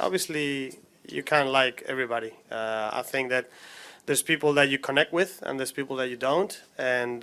obviously you can't like everybody. I think that there's people that you connect with and there's people that you don't, and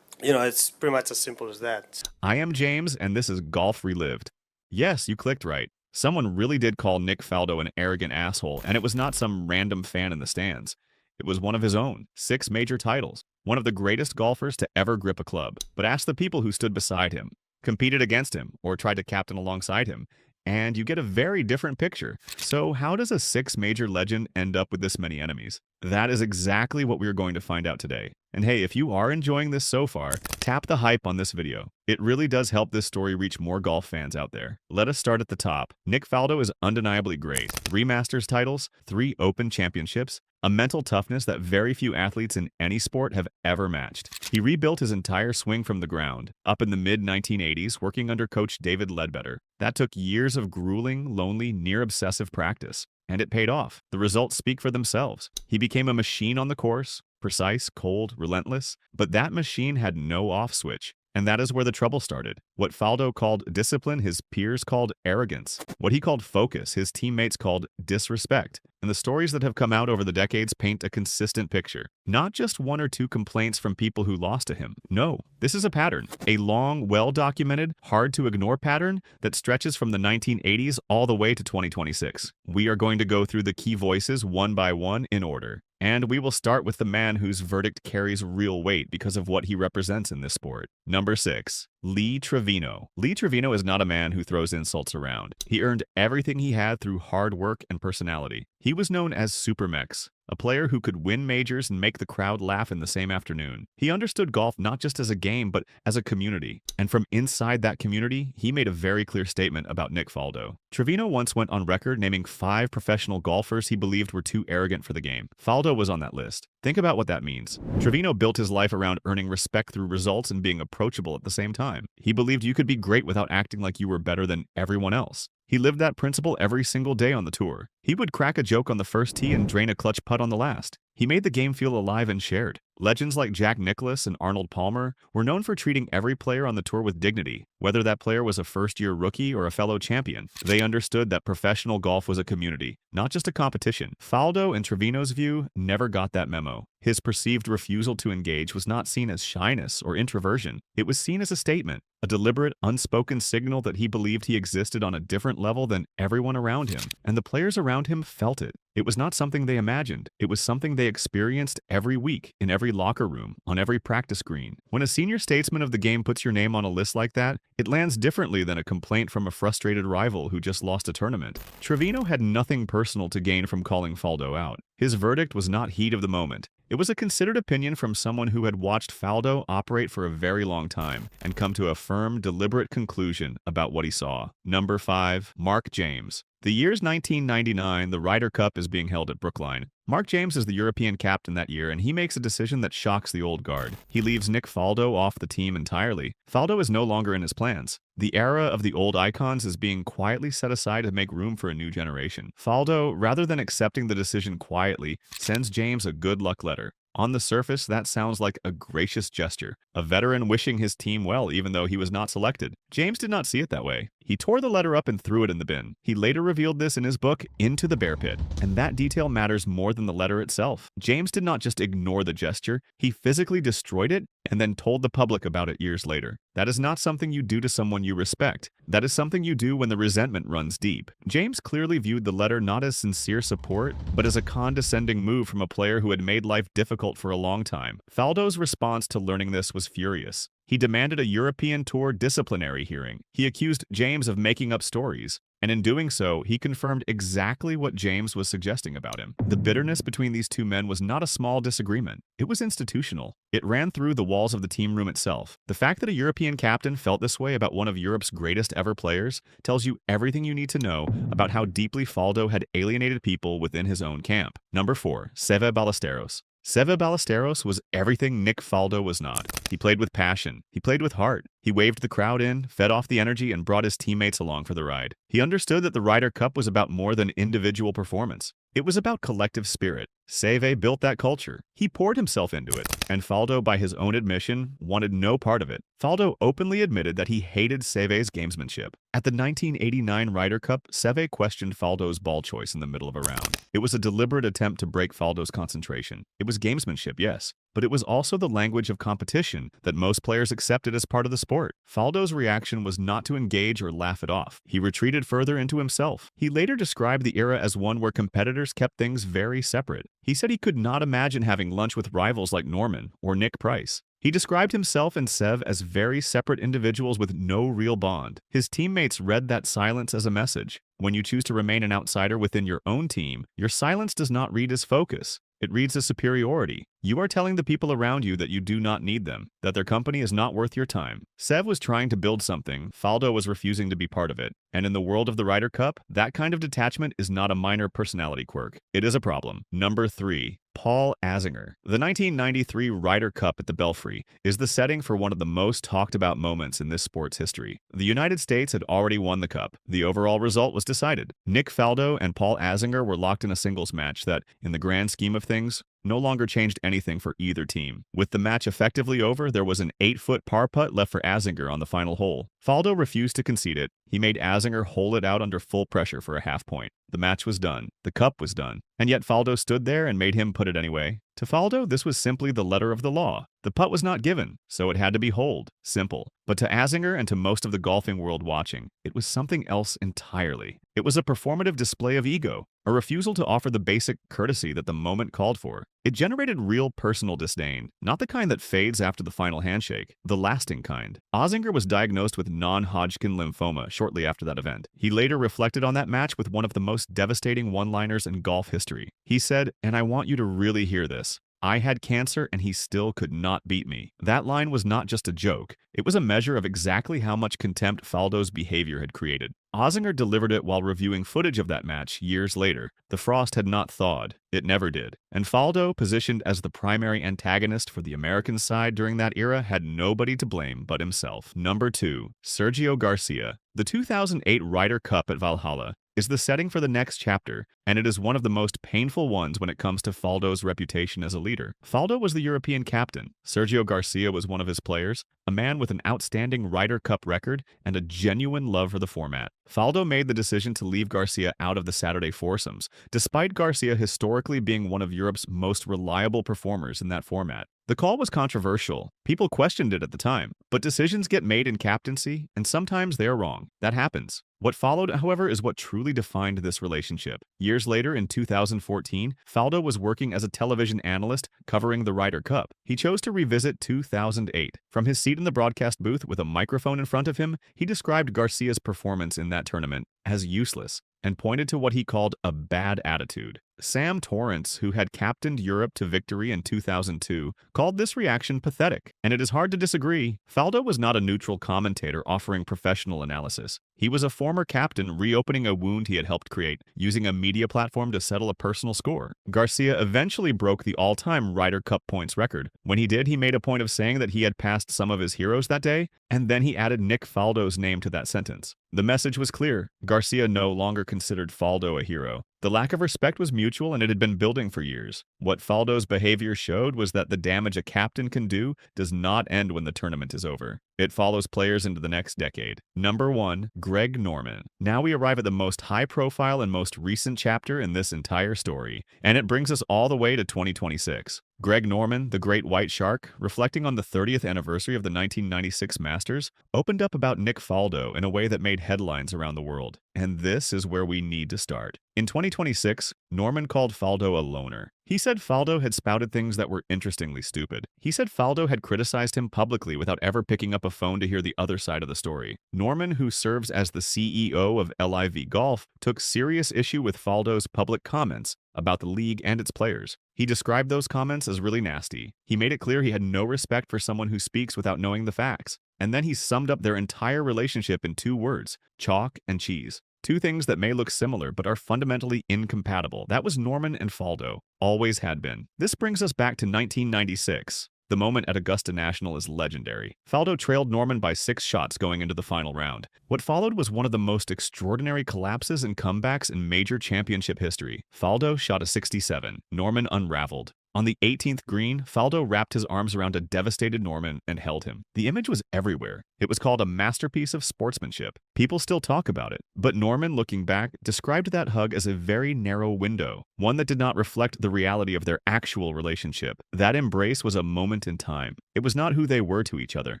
it's pretty much as simple as that. I am James, and this is Golf Relived. Yes, you clicked right. Someone really did call Nick Faldo an arrogant asshole, and it was not some random fan in the stands. It was one of his own, 6 major titles, one of the greatest golfers to ever grip a club. But ask the people who stood beside him, competed against him, or tried to captain alongside him, and you get a very different picture. So how does a 6 major legend end up with this many enemies? That is exactly what we are going to find out today. And hey, if you are enjoying this so far, tap the hype on this video. It really does help this story reach more golf fans out there. Let us start at the top. Nick Faldo is undeniably great. 3 Masters titles, 3 Open championships, a mental toughness that very few athletes in any sport have ever matched. He rebuilt his entire swing from the ground, up in the mid-1980s, working under coach David Leadbetter. That took years of grueling, lonely, near-obsessive practice. And it paid off. The results speak for themselves. He became a machine on the course, precise, cold, relentless, but that machine had no off switch. And that is where the trouble started. What Faldo called discipline, his peers called arrogance. What he called focus, his teammates called disrespect. And the stories that have come out over the decades paint a consistent picture. Not just 1 or 2 complaints from people who lost to him. No, this is a pattern. A long, well-documented, hard-to-ignore pattern that stretches from the 1980s all the way to 2026. We are going to go through the key voices one by one in order. And we will start with the man whose verdict carries real weight because of what he represents in this sport. Number 6. Lee Trevino. Lee Trevino is not a man who throws insults around. He earned everything he had through hard work and personality. He was known as Super Mex, a player who could win majors and make the crowd laugh in the same afternoon. He understood golf not just as a game, but as a community. And from inside that community, he made a very clear statement about Nick Faldo. Trevino once went on record naming 5 professional golfers he believed were too arrogant for the game. Faldo was on that list. Think about what that means. Trevino built his life around earning respect through results and being approachable at the same time. He believed you could be great without acting like you were better than everyone else. He lived that principle every single day on the tour. He would crack a joke on the first tee and drain a clutch putt on the last. He made the game feel alive and shared. Legends like Jack Nicklaus and Arnold Palmer were known for treating every player on the tour with dignity, whether that player was a first-year rookie or a fellow champion. They understood that professional golf was a community, not just a competition. Faldo, in Trevino's view, never got that memo. His perceived refusal to engage was not seen as shyness or introversion. It was seen as a statement, a deliberate, unspoken signal that he believed he existed on a different level than everyone around him, and the players around him felt it. It was not something they imagined. It was something they experienced every week, in every locker room, on every practice green. When a senior statesman of the game puts your name on a list like that, it lands differently than a complaint from a frustrated rival who just lost a tournament. Trevino had nothing personal to gain from calling Faldo out. His verdict was not heat of the moment. It was a considered opinion from someone who had watched Faldo operate for a very long time and come to a firm, deliberate conclusion about what he saw. Number 5. Mark James. The year's 1999, the Ryder Cup is being held at Brookline. Mark James is the European captain that year, and he makes a decision that shocks the old guard. He leaves Nick Faldo off the team entirely. Faldo is no longer in his plans. The era of the old icons is being quietly set aside to make room for a new generation. Faldo, rather than accepting the decision quietly, sends James a good luck letter. On the surface, that sounds like a gracious gesture, a veteran wishing his team well even though he was not selected. James did not see it that way. He tore the letter up and threw it in the bin. He later revealed this in his book, Into the Bear Pit, and that detail matters more than the letter itself. James did not just ignore the gesture, he physically destroyed it and then told the public about it years later. That is not something you do to someone you respect. That is something you do when the resentment runs deep. James clearly viewed the letter not as sincere support, but as a condescending move from a player who had made life difficult for a long time. Faldo's response to learning this was furious. He demanded a European Tour disciplinary hearing. He accused James of making up stories. And in doing so, he confirmed exactly what James was suggesting about him. The bitterness between these two men was not a small disagreement. It was institutional. It ran through the walls of the team room itself. The fact that a European captain felt this way about one of Europe's greatest ever players tells you everything you need to know about how deeply Faldo had alienated people within his own camp. Number 4. Seve Ballesteros. Seve Ballesteros was everything Nick Faldo was not. He played with passion. He played with heart. He waved the crowd in, fed off the energy, and brought his teammates along for the ride. He understood that the Ryder Cup was about more than individual performance. It was about collective spirit. Seve built that culture. He poured himself into it, and Faldo, by his own admission, wanted no part of it. Faldo openly admitted that he hated Seve's gamesmanship. At the 1989 Ryder Cup, Seve questioned Faldo's ball choice in the middle of a round. It was a deliberate attempt to break Faldo's concentration. It was gamesmanship, yes, but it was also the language of competition that most players accepted as part of the sport. Faldo's reaction was not to engage or laugh it off. He retreated further into himself. He later described the era as one where competitors kept things very separate. He said he could not imagine having lunch with rivals like Norman or Nick Price. He described himself and Seve as very separate individuals with no real bond. His teammates read that silence as a message. When you choose to remain an outsider within your own team, your silence does not read as focus. It reads as superiority. You are telling the people around you that you do not need them, that their company is not worth your time. Seve was trying to build something, Faldo was refusing to be part of it. And in the world of the Ryder Cup, that kind of detachment is not a minor personality quirk. It is a problem. Number 3. Paul Azinger. The 1993 Ryder Cup at the Belfry is the setting for one of the most talked about moments in this sport's history. The United States had already won the cup. The overall result was decided. Nick Faldo and Paul Azinger were locked in a singles match that, in the grand scheme of things, no longer changed anything for either team. With the match effectively over, there was an 8-foot par putt left for Azinger on the final hole. Faldo refused to concede it. He made Azinger hole it out under full pressure for a half point. The match was done. The cup was done. And yet Faldo stood there and made him put it anyway. To Faldo, this was simply the letter of the law. The putt was not given, so it had to be holed. Simple. But to Azinger and to most of the golfing world watching, it was something else entirely. It was a performative display of ego, a refusal to offer the basic courtesy that the moment called for. It generated real personal disdain, not the kind that fades after the final handshake, the lasting kind. Azinger was diagnosed with non-Hodgkin lymphoma shortly after that event. He later reflected on that match with one of the most devastating one-liners in golf history. He said, and I want you to really hear this, I had cancer and he still could not beat me. That line was not just a joke. It was a measure of exactly how much contempt Faldo's behavior had created. Azinger delivered it while reviewing footage of that match years later. The frost had not thawed. It never did. And Faldo, positioned as the primary antagonist for the American side during that era, had nobody to blame but himself. Number 2. Sergio Garcia. The 2008 Ryder Cup at Valhalla is the setting for the next chapter, and it is one of the most painful ones when it comes to Faldo's reputation as a leader. Faldo was the European captain. Sergio Garcia was one of his players, a man with an outstanding Ryder Cup record and a genuine love for the format. Faldo made the decision to leave Garcia out of the Saturday foursomes, despite Garcia historically being one of Europe's most reliable performers in that format. The call was controversial. People questioned it at the time, but decisions get made in captaincy, and sometimes they're wrong. That happens. What followed, however, is what truly defined this relationship. Years later, in 2014, Faldo was working as a television analyst covering the Ryder Cup. He chose to revisit 2008. From his seat in the broadcast booth with a microphone in front of him, he described Garcia's performance in that tournament as useless and pointed to what he called a bad attitude. Sam Torrance, who had captained Europe to victory in 2002, called this reaction pathetic, and it is hard to disagree. Faldo was not a neutral commentator offering professional analysis. He was a former captain reopening a wound he had helped create, using a media platform to settle a personal score. Garcia eventually broke the all-time Ryder Cup points record. When he did, he made a point of saying that he had passed some of his heroes that day, and then he added Nick Faldo's name to that sentence. The message was clear. Garcia no longer considered Faldo a hero. The lack of respect was mutual, and it had been building for years. What Faldo's behavior showed was that the damage a captain can do does not end when the tournament is over. It follows players into the next decade. Number 1. Greg Norman. Now we arrive at the most high-profile and most recent chapter in this entire story, and it brings us all the way to 2026. Greg Norman, the Great White Shark, reflecting on the 30th anniversary of the 1996 Masters, opened up about Nick Faldo in a way that made headlines around the world. And this is where we need to start. In 2026, Norman called Faldo a loner. He said Faldo had spouted things that were interestingly stupid. He said Faldo had criticized him publicly without ever picking up a phone to hear the other side of the story. Norman, who serves as the CEO of LIV Golf, took serious issue with Faldo's public comments about the league and its players. He described those comments as really nasty. He made it clear he had no respect for someone who speaks without knowing the facts. And then he summed up their entire relationship in 2 words: chalk and cheese. 2 things that may look similar but are fundamentally incompatible. That was Norman and Faldo. Always had been. This brings us back to 1996. The The moment at Augusta National is legendary. Faldo trailed Norman by 6 shots going into the final round. What followed was one of the most extraordinary collapses and comebacks in major championship history. Faldo shot a 67. Norman unraveled. On the 18th green, Faldo wrapped his arms around a devastated Norman and held him. The image was everywhere. It was called a masterpiece of sportsmanship. People still talk about it. But Norman, looking back, described that hug as a very narrow window, one that did not reflect the reality of their actual relationship. That embrace was a moment in time. It was not who they were to each other.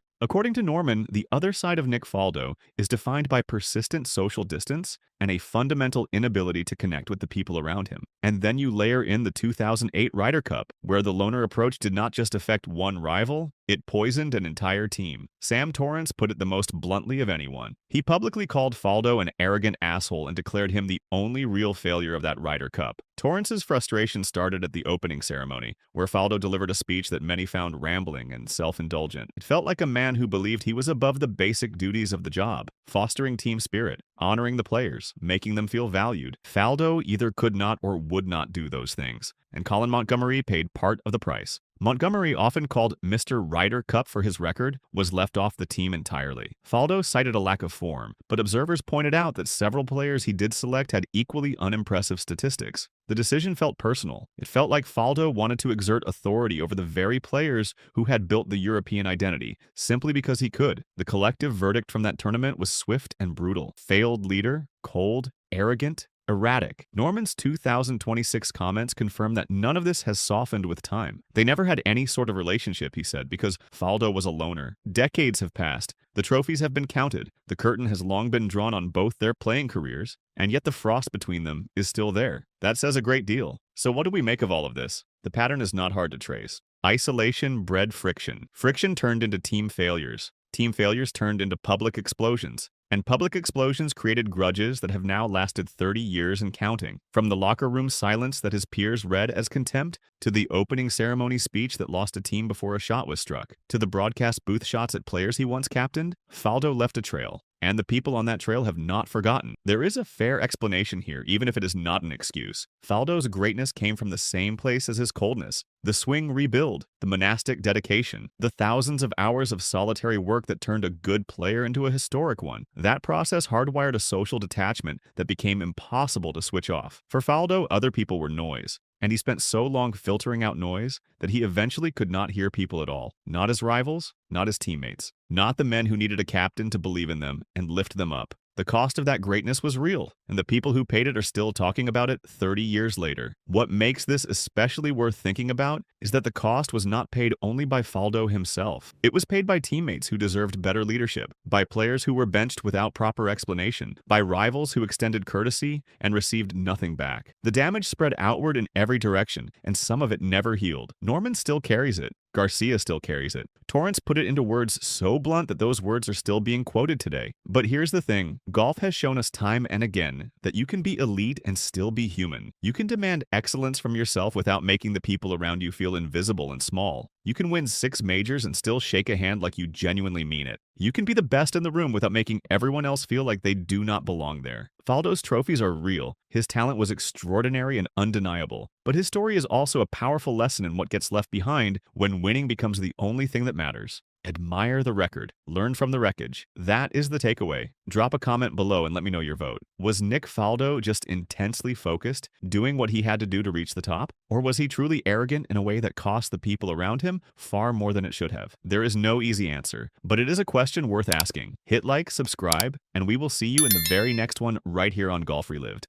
According to Norman, the other side of Nick Faldo is defined by persistent social distance and a fundamental inability to connect with the people around him. And then you layer in the 2008 Ryder Cup, where the loner approach did not just affect one rival, it poisoned an entire team. Sam Torrance put it the most bluntly of anyone. He publicly called Faldo an arrogant asshole and declared him the only real failure of that Ryder Cup. Torrance's frustration started at the opening ceremony, where Faldo delivered a speech that many found rambling and self-indulgent. It felt like a man who believed he was above the basic duties of the job, fostering team spirit, honoring the players, making them feel valued. Faldo either could not or would not do those things, and Colin Montgomery paid part of the price. Montgomery, often called Mr. Ryder Cup for his record, was left off the team entirely. Faldo cited a lack of form, but observers pointed out that several players he did select had equally unimpressive statistics. The decision felt personal. It felt like Faldo wanted to exert authority over the very players who had built the European identity, simply because he could. The collective verdict from that tournament was swift and brutal. Failed leader, cold, arrogant, erratic. Norman's 2026 comments confirm that none of this has softened with time. They never had any sort of relationship, he said, because Faldo was a loner. Decades have passed. The trophies have been counted. The curtain has long been drawn on both their playing careers, and yet the frost between them is still there. That says a great deal. So what do we make of all of this? The pattern is not hard to trace. Isolation bred friction. Friction turned into team failures. Team failures turned into public explosions. And public explosions created grudges that have now lasted 30 years and counting. From the locker room silence that his peers read as contempt, to the opening ceremony speech that lost a team before a shot was struck, to the broadcast booth shots at players he once captained, Faldo left a trail. And the people on that trail have not forgotten. There is a fair explanation here, even if it is not an excuse. Faldo's greatness came from the same place as his coldness. The swing rebuild, the monastic dedication, the thousands of hours of solitary work that turned a good player into a historic one. That process hardwired a social detachment that became impossible to switch off. For Faldo, other people were noise. And he spent so long filtering out noise that he eventually could not hear people at all. Not his rivals, not his teammates, not the men who needed a captain to believe in them and lift them up. The cost of that greatness was real, and the people who paid it are still talking about it 30 years later. What makes this especially worth thinking about is that the cost was not paid only by Faldo himself. It was paid by teammates who deserved better leadership, by players who were benched without proper explanation, by rivals who extended courtesy and received nothing back. The damage spread outward in every direction, and some of it never healed. Norman still carries it. Garcia still carries it. Torrance put it into words so blunt that those words are still being quoted today. But here's the thing. Golf has shown us time and again that you can be elite and still be human. You can demand excellence from yourself without making the people around you feel invisible and small. You can win 6 majors and still shake a hand like you genuinely mean it. You can be the best in the room without making everyone else feel like they do not belong there. Faldo's trophies are real. His talent was extraordinary and undeniable. But his story is also a powerful lesson in what gets left behind when winning becomes the only thing that matters. Admire the record. Learn from the wreckage. That is the takeaway. Drop a comment below and let me know your vote. Was Nick Faldo just intensely focused, doing what he had to do to reach the top? Or was he truly arrogant in a way that cost the people around him far more than it should have? There is no easy answer, but it is a question worth asking. Hit like, subscribe, and we will see you in the very next one right here on Golf Relived.